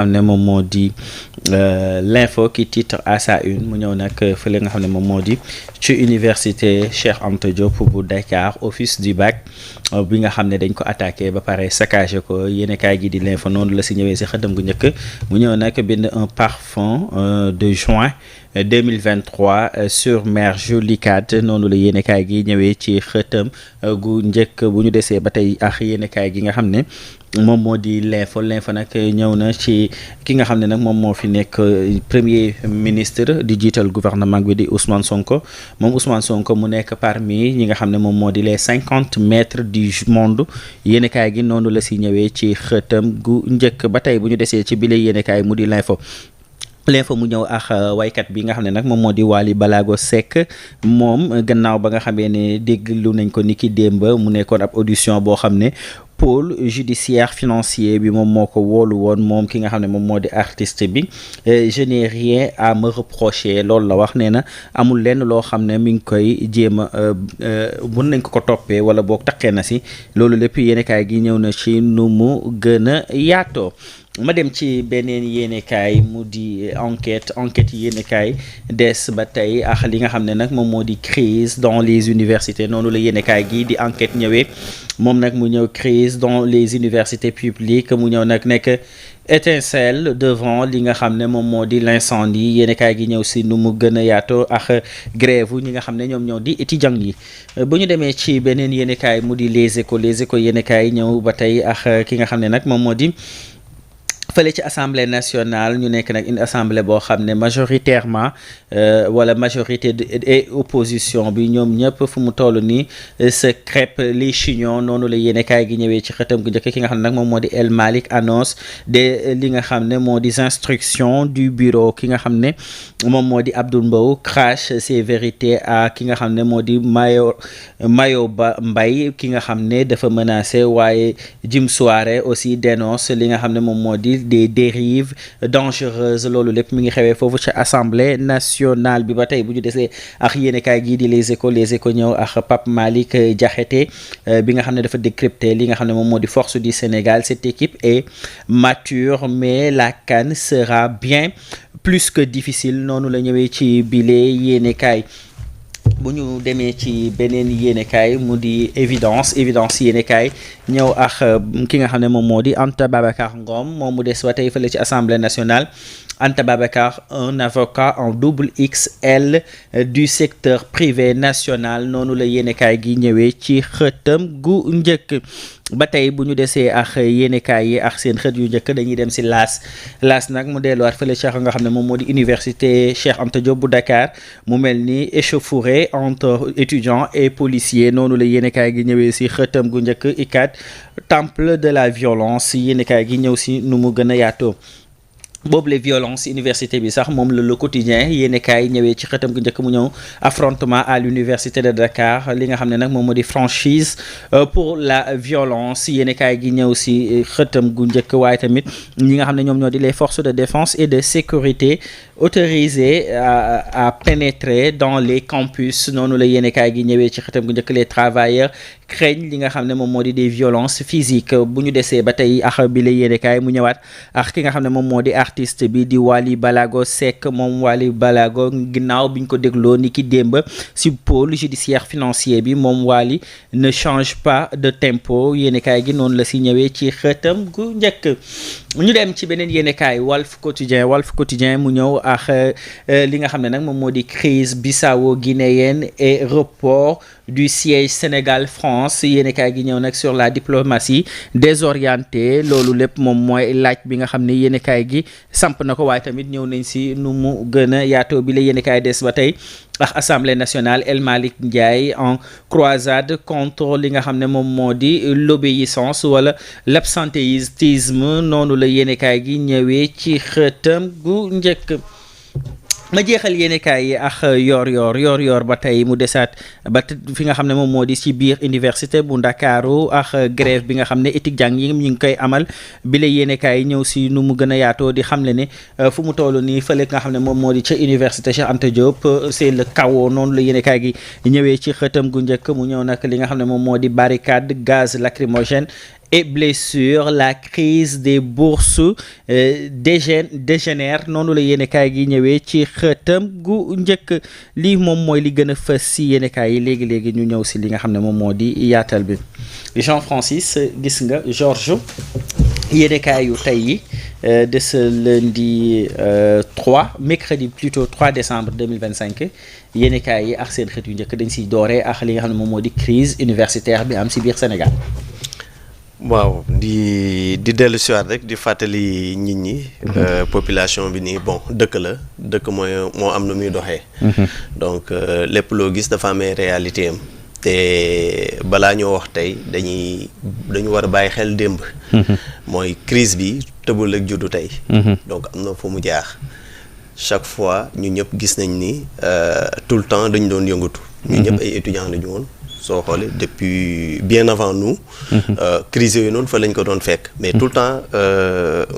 xam ne moom moo di l'info qui titre à sa une mu ñëw nag fële nga xam ne moom moo di ci université Cheikh Anta Diop bu Dakar office du bac bi nga xam ne dañ ko attaqué ba pare saccagé ko yéenekaay gi di l'info noonu la si ñëwee si xëtam gu njëkk mu ñëw nag bind un parfum de juin 2023 sur mer Jolicate noonu la yéenekaay gi ñëwee ci xëtam gu njëkk bu ñu desee ba tey ak yéenekaay gi nga xam ne moom moo di l'info nag ñëw na ci ki nga xam ne nag moom moo fi nekk premier ministre di jiital gouvernement bi di Ousmane Sonko moom Ousmane Sonko mu nekk parmi ñi nga xam ne moom moo di les 50 maîtres du monde yéenekaay gi noonu la si ñëwee ci xëtam gu njëkk ba tey bu ñu desee ci bile yéenekaay mu di l'info mu ñëw ak waykat bi nga xam ne nag moom moo di Wally Ballago Seck moom gannaaw ba nga xamee ne déglu nañ ko niki démb mu nekkoon ab audition boo xam ne pôle judiciaire financier bi moom moo ko woolu woon moom ki nga xam ne moom moo di artiste bi je n'ai rien à me reprocher loolu la wax nee na amul lenn loo xam ne mi ngi koy jéem a mën nañ ko toppee wala boog taqee na si loolu lépp yéenekaay gi ñëw na ci nu mu gën a yaatoo ma dem ci beneen yéenekaay mu di enquête yéenekaay des ba tey ak li nga xam ne nag moom moo di crise dans les universités noonu la yéenekaay gi di enquête ñëwee moom nag mu ñëw crise dans les universités publiques mu ñëw nag nekk étincelle devant li nga xam ne moom moo di l'incendie yéenekaay gi ñëw si nu mu gën a yaatoo ak grève ñi nga xam ne ñoom ñoo di étudiants yi bu ñu demee ci beneen yéenekaay mu di les échos yéenekaay ñëw ba tey ak ki nga xam ne nag moom moo di fële ci assemblée nationale ñu nekk nag une assemblée boo xam ne majoritairement wala majorité et opposition bi ñoom ñëpp fu mu toll nii se crêpent les chignons noonu la yéenekaay gi ñëwee ci xëtam gu njëkk ki nga xam ne nag moom moo di El Malick annonce de li nga xam ne moo di instructions du bureau ki nga xam ne moom moo di Abdoul Mbow crache ses vérités à ki nga xam ne moo di Mayoba Mbaye ki nga xam ne dafa menacé waaye Jim Souare aussi dénonce li nga xam ne moom moo di des dérives dangereuses loolu lépp mi ngi xewee foofu ci assemblée nationale bi ba tey bu ñu desee ak yéenekaay gii di les échos ñëw ak Pape Malick Diakhaté bi nga xam ne dafa décrypter li nga xam ne moom moo di force du Sénégal cette équipe est mature mais la CAN sera bien plus que difficile noonu la ñëwee ci bile yéenekaay bu ñu demee ci beneen yéenekaay mu di évidence yéenekaay ñëw ak ki nga xam ne moom moo di Anta Babacar Ngom moom mu des ba tey fële ci assemblée nationale Anta Babacar un avocat en double XL du secteur privé national noonu la yéenekaay gi ñëwee ci xëtam gu njëkk ba tey bu ñu desee ak yéenekaay yi ak seen xët yu njëkk dañuy dem si laas nag mu delluwaat fële Cheikh nga xam ne moom moo di université Cheikh Anta Diop bu Dakar mu mel ni échauffourée entre étudiants et policiers noonu la yéenekaay gi ñëwee si xëtam gu njëkk ICAD temple de la violence yéenekaay gi ñëw si nu mu gën a yaatoo boobu les violences université bi sax moom la Le Quotidien yéenekaay ñëwee ci xëtam gu njëkk mu ñëw affrontement à l'université de Dakar li nga xam ne nag moom moo di franchise pour la violence yéenekaay gi ñëw si xëtam gu njëkk waaye tamit ñi nga xam ne ñoom ñoo di les forces de défense et de sécurité autorisées à pénétrer dans les campus noonu la yéenekaay gi ñëwee ci xëtam gu njëkk les travailleurs craignent li nga xam ne moom moo di des violences physiques bu ñu desee ba tey ak bi la yéenekaay mu ñëwaat ak ki nga xam ne moom moo di artiste bi di Wally Ballago Seck moom Wally Ballago ginnaaw bi ñu ko dégloo ni ki démb si pôle judiciaire financier bi moom Wally ne change pas de tempo yéenekaay gi noonu la si ñëwee ci xëtam gu njëkk ñu dem ci beneen yéenekaay Walf Quotidien mu ñëw ak li nga xam ne nag moom moo di crise bissau-guinéenne et report du siège Sénégal-France yéenekaay gi ñëw nag sur la diplomatie désorientée loolu lépp moom mooy laaj bi nga xam ne yéenekaay gi samp na ko waaye tamit ñëw nañ si nu mu gën a yaatoo bi la yéenekaay des ba tey ak assemblée nationale El Malick Ndiaye en croisade contre li nga xam ne moom moo di l'obéissance wala l'absentéisme noonu la yéenekaay gi ñëwee ci xëtam gu njëkk ma jeexal yéenekaay yi ak yor ba tey mu desaat ba fi nga xam ne moom moo di ci biir université bu Ndakaaru ak grève bi nga xam ne étudiants yi ñu ngi koy amal bi la yéenekaay yi ñëw si nu mu gën a yaatoo di xamle ne fu mu toll nii fële nga xam ne moom moo di ca université Cheikh Anta Diop c'est le chaos noonu la yéenekaay gi ñëwee ci xëtam gu njëkk mu ñëw nag li nga xam ne moom moo di barricade gaz lacrymogène et blessures, la crise des bourses dégénère noonu la yéenekaay gi ñëwee ci xëtam gu njëkk. lii moom mooy li gën a fës si yéenekaay yi léegi ñu ñëw si li nga xam ne moom moo di yaatal bi. Jean-Francis gis nga Georges yéenekaay yu tey yi de ce lundi 3 décembre 2025 yéenekaay yi ak seen xët yu njëkk dañ siy dooree ak li nga xam ne moom moo di crise universitaire bi am si biir Sénégal. waaw di dellu siwaat rek di fàttali nit ñi population bi nii bon dëkk moo am nu muy doxee donc lépp loo gis dafa amee réalité am te balaa ñoo wax tey dañu war a bàyyi xel démb mooy crise bi tëbul ak juddu tey donc am na fu mu jaar chaque fois ñu ñëpp gis nañ ni tout le temps dañu doon yëngatu ñu ñëpp ay étudiants lañu woon soo xoolee depuis bien avant nous crise yooyu noonu fa lañ ko doon fekk mais tout le temps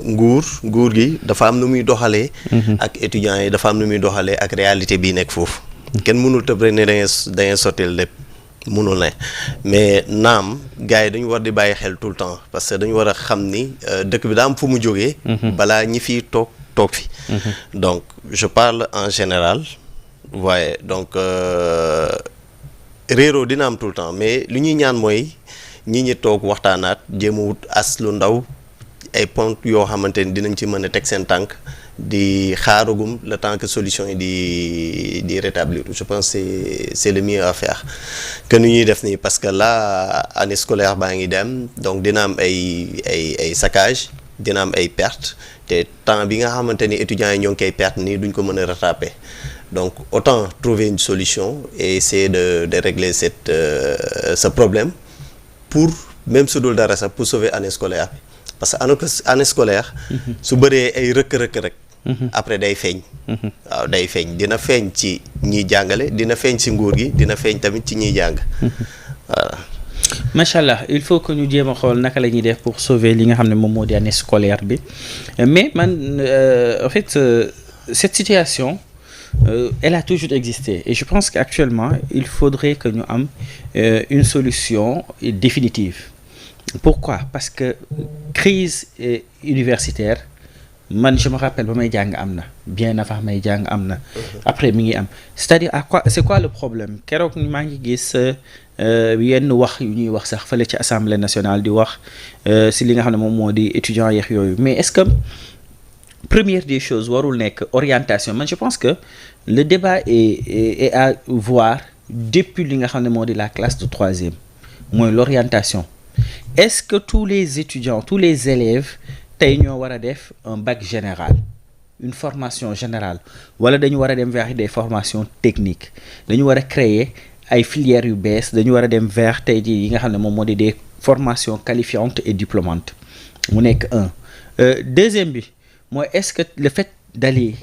nguur gi dafa am nu muy doxalee ak étudiants yi dafa am nu muy doxalee ak réalité bii nekk foofu kenn mënul tëb rek ne dangay sottil lépp mënul ne mais naam gars yi dañu war di bàyyi xel tout le temps parce que dañu war a xam ni dëkk bi daa am fu mu jógee balaa ñi fiy toog fi donc je parle en général waaye donc réeroo dina am tout le temps mais lu ñuy ñaan mooy ñi toog waxtaanaat jéem a wut as lu ndaw ay pont yoo xamante ni dinañ ci mën a teg seen tànk di xaaragum le temps que solution yi di rétablir je pense c'est le mieux à faire que nu ñuy def nii parce que là année scolaire baa ngi dem donc dina am ay saccage dina am ay perte te temps bi nga xamante ni étudiants yi ñoo ngi koy perte nii duñ ko mën a rattraper donc autant trouver une solution et essayer de régler ce problème pour même su dul dara sax pour sauver année scolaire bi parce que année scolaire su bëree ay rëkk-rëkk rek après day feeñ waaw day feeñ dina feeñ ci ñiy jàngale dina feeñ ci nguur gi dina feeñ tamit ci ñiy jàng voilà. macha allah il faut que ñu jéem a xool naka la ñuy def pour sauver li nga xam ne moom moo di année scolaire bi mais man en fait cette situation elle a toujours existé et je pense qu'actuellement il faudrait que ñu am une solution définitive. Pourquoi? Parce que crise universitaire man je me rappelle ba may jàng am na bien avant may jàng am na après mi ngi am c'est-à-dire c'est quoi le problème keroog maa ngi gis yenn wax yu ñuy wax sax fële ci assemblée nationale di wax si li nga xam ne moom moo di étudiants yeex yooyu mais est-ce que première des choses warul nekk orientation man je pense que le débat est à voir depuis li nga xam ne moo di la classe de troisième mooy l'orientation. Est-ce que tous les étudiants tous les élèves tey ñoo war a def un bac général une formation générale wala dañu war a dem vers des formations techniques dañu war a créer ay filières yu bees dañu war a dem vers tey jii yi nga xam ne moom moo di des formations qualifiantes et diplômantes mu nekk deuxième bi mooy est-ce que le fait d'aller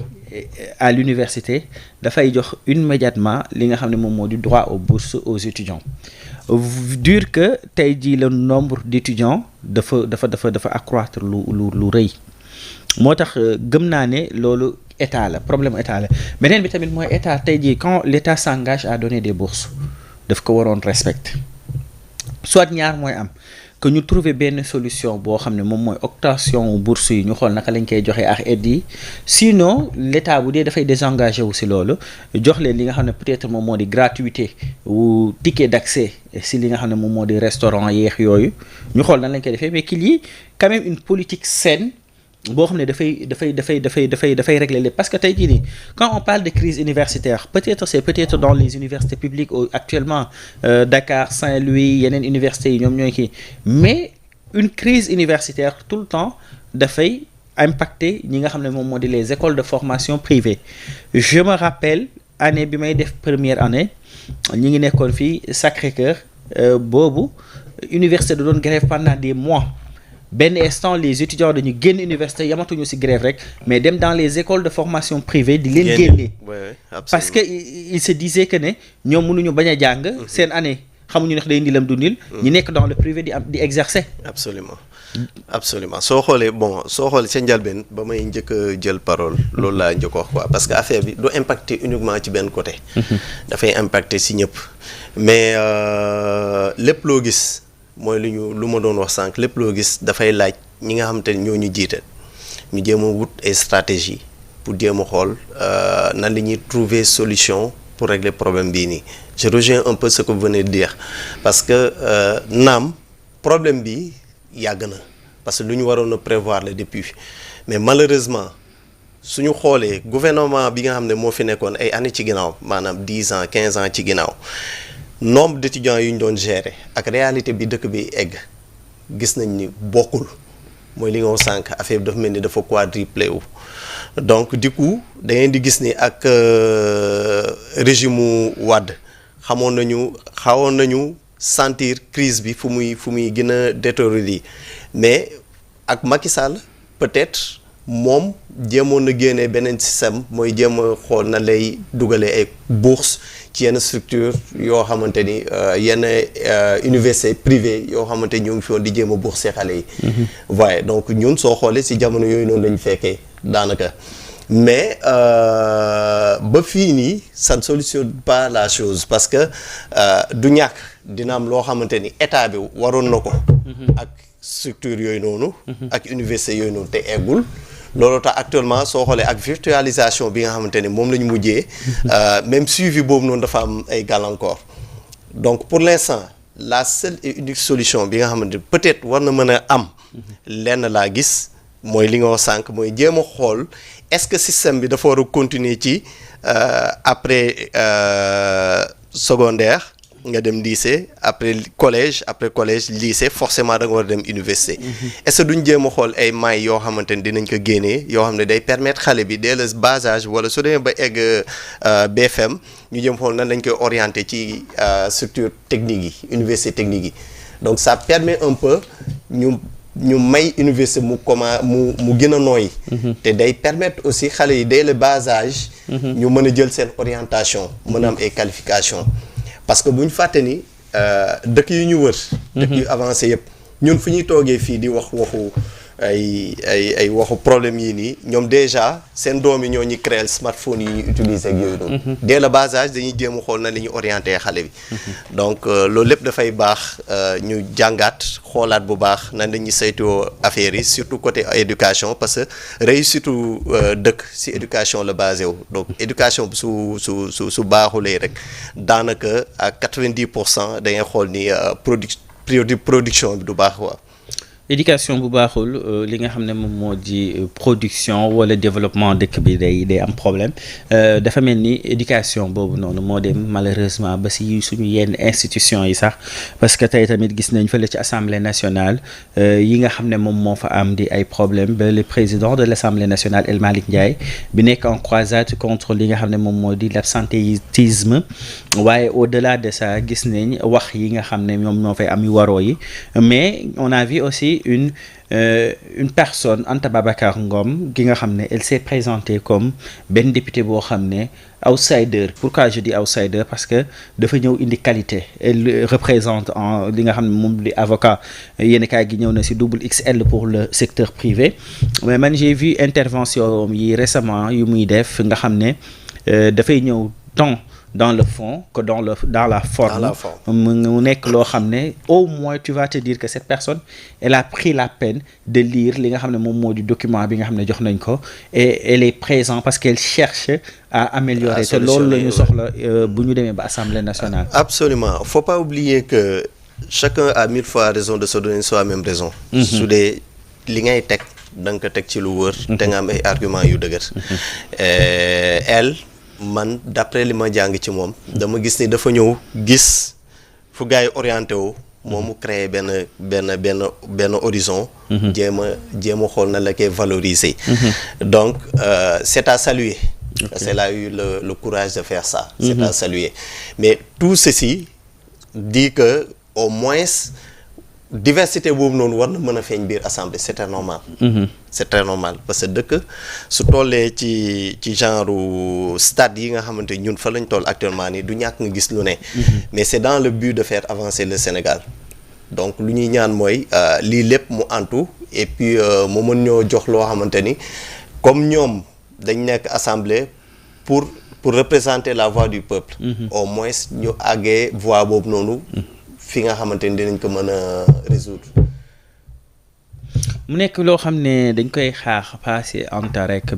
à l'université dafay jox immédiatement li nga xam ne moom moo di droit aux bourses aux étudiants dire que tey jii le nombre d'étudiants dafa accroître lu rëy moo tax gëm naa ne loolu état la problème état la beneen bi tamit mooy état tey jii quand l'état s'engage à donner des bourses daf ko waroon respecter soit ñaar mooy am que ñu trouver benn solution boo xam ne moom mooy octroyation bourse yi ñu xool naka lañ koy joxe ak aide yi sinon l'état bu dee dafay désengagé wu si loolu jox leen li nga xam ne peut-être moom moo di gratuité ou ticket d'accès si li nga xam ne moom moo di restaurant yeex yooyu ñu xool nan lañ koy defee mais qu'il y ait quand même une politique saine boo xam ne dafay régler lépp parce que tey jii nii quand on parle de crise universitaire peut-être dans les universités publiques actuellement Dakar Saint-Louis yeneen universités yi ñoom ñooy kii mais une crise universitaire tout le temps dafay impacter ñi nga xam ne moom moo di les écoles de formation privées je me rappelle année bi may def première année ñi ngi nekkoon fii Sacré-Cœur boobu université da doon grève pendant des mois benn instant les étudiants dañu génn université yamatuñu ci grève rek mais dem dans les écoles de formation privée di leen génne parce que il se disait que ne ñoom mënuñu bañ a jàng seen année xamuñu ndax day ndilam du nil ñi nekk dans le privé di exercer absolument soo xoolee sa njalbeen ba may njëkk a jël parole loolu laa njëkk wax quoi parce que affaire bi du impacter uniquement ci benn côté dafay impacter ci ñëpp mais lépp loo gis mooy lu ma doon wax sànq lépp loo gis dafay laaj ñi nga xamante ni ñoo ñu jiite ñu jéem a wut ay stratégie pour jéem a xool nan la ñuy trouver solution pour régler problème bii nii. Je rejoins un peu ce que vous venez de dire parce que naam problème bi yàgg na parce que lu ñu waroon a prévoir le depuis mais malheureusement suñu xoolee gouvernement bi nga xam ne moo fi nekkoon ay années ci ginnaaw maanaam 10 ans 15 ans ci ginnaaw nombre d'étudiants yu ñu doon gérer ak réalité bi dëkk bi egg gis nañ ni bokkul mooy li nga wax sànq affaire bi dafa mel ni dafa quadruplé wu donc du coup da ngeen di gis ni ak régime mu Wade xawoon nañu sentir crise bi fu muy gën a détérioré mais ak Macky Sall peut-être moom jéemoon na génnee beneen système mooy jéem a xool na lay dugalee ay bourse ci yenn structure yoo xamante ni yenn université privée yoo xamante ni ñoo ngi fi woon di jéem a bourser xale yi. waaye donc ñun soo xoolee si jamono yooyu noonu lañu fekkee daanaka mais ba fii nii ça ne solutionne pas la chose parce que du ñàkk dina am loo xamante ni état bi waroon na ko. ak structure yooyu noonu. ak université yooyu noonu te eggul. loolu tax actuellement soo xoolee ak virtualisation bi nga xamante ni moom la ñu mujjee même suivi boobu noonu dafa am ay gàllankoor donc pour l'instant la seule et unique solution bi nga xamante ni peut-être war na mën a am lenn laa gis mooy li nga wax sànq mooy jéem a xool est-ce que système bi dafa war a continuer ci après secondaire nga dem lycée après collège lycée forcément da nga war a dem université. est-ce que duñ jéem a xool ay may yoo xamante ni dinañ ko génnee yoo xam ne day permettre xale bi dès le bas âge wala su demee ba egg BFM ñu jëm xool nan lañ koy orienter ci structure technique yi université technique yi donc ça permet un peu ñu may université mu gën a nooy. te day permettre aussi xale yi dès le bas âge. ñu mën a jël seen orientation mën a am ay qualifications. parce que bu ñu fàtte ni dëkk yu ñu wër. dëkk yu avancé yëpp ñun fu ñuy toogee fii di wax waxu ay waxu problème yi nii ñoom déjà seen doom yi ñoo ñu créer smartphone yi ñuy utiliser ak yooyu noonu. dès le bas âge dañuy jéem a xool na li ñuy orienté xale bi. donc loolu lépp dafay baax ñu jàngaat xoolaat bu baax nan la ñuy saytoo affaire yi surtout côté éducation parce que réussite dëkk ci éducation la basé wu donc éducation bi su baaxulee rek daanaka à 90% da ngay xool ni production bi du baax quoi. éducation bu baaxul li nga xam ne moom moo di production wala développement dëkk bi day am problème dafa mel ni éducation boobu noonu moo dem malheureusement ba si suñu yenn institutions yi sax parce que tey tamit gis nañ fële ci assemblée nationale yi nga xam ne moom moo fa am di ay problème ba le président de l'assemblée nationale El Malick Ndiaye bi nekk en croisade contre li nga xam ne moom moo di l'absentéisme waaye au-delà de ça gis nañ wax yi nga xam ne ñoom ñoo fay am yu waroo yi mais on a vu aussi une personne Anta Babacar Ngom gi nga xam ne elle s'est présentée comme benn député boo xam ne outsider. Pourquoi je dis outsider? Parce que dafa ñëw indi qualité. Elle représente en li nga xam ne moom di avocat yenn kaay gi ñëw na ci double XL pour le secteur privé mais man j'ai vu intervention yi récemment yu muy def nga xam ne dafay ñëw tant dans le fond que dans la forme mu nekk loo xam ne au moins tu vas te dire que cette personne elle a pris la peine de lire li nga xam ne moom moo di document bi nga xam ne jox nañ ko et elle est présente parce qu'elle cherche à améliorer te loolu la ñu soxla bu ñu demee ba Assemblée nationale. Absolument, faut pas oublier que chacun a 1000 fois raison de se donner soi-même raison. su dee li ngay teg da nga ko teg ci lu wër. te nga am ay arguments yu dëgër. elle man d'après li ma jàng ci moom dama gis ni dafa ñëw gis fu gars yi orienté wu moom mu créé benn horizon jéem a xool na la koy valoriser donc c'est à saluer parce qu'elle a eu le courage de faire ça c'est à saluer mais tout ceci dit que au moins diversité boobu noonu war na mën a feeñ biir assemblée c'est très normal. C'est très normal parce que dëkk su tollee ci genre stade yi nga xamante ñun fa lañ toll actuellement nii du ñàkk nga gis lu ne. mais c'est dans le but de faire avancer le Sénégal donc lu ñuy ñaan mooy lii lépp mu antu et puis mu mën ñoo jox loo xamante ni comme ñoom dañ nekk assemblée pour représenter la voix du peuple. Au moins ñu àggee voix boobu noonu. fi nga xamante ni dinañ ko mën a résoudre. mu nekk loo xam ne dañ koy xaar passé Anta rek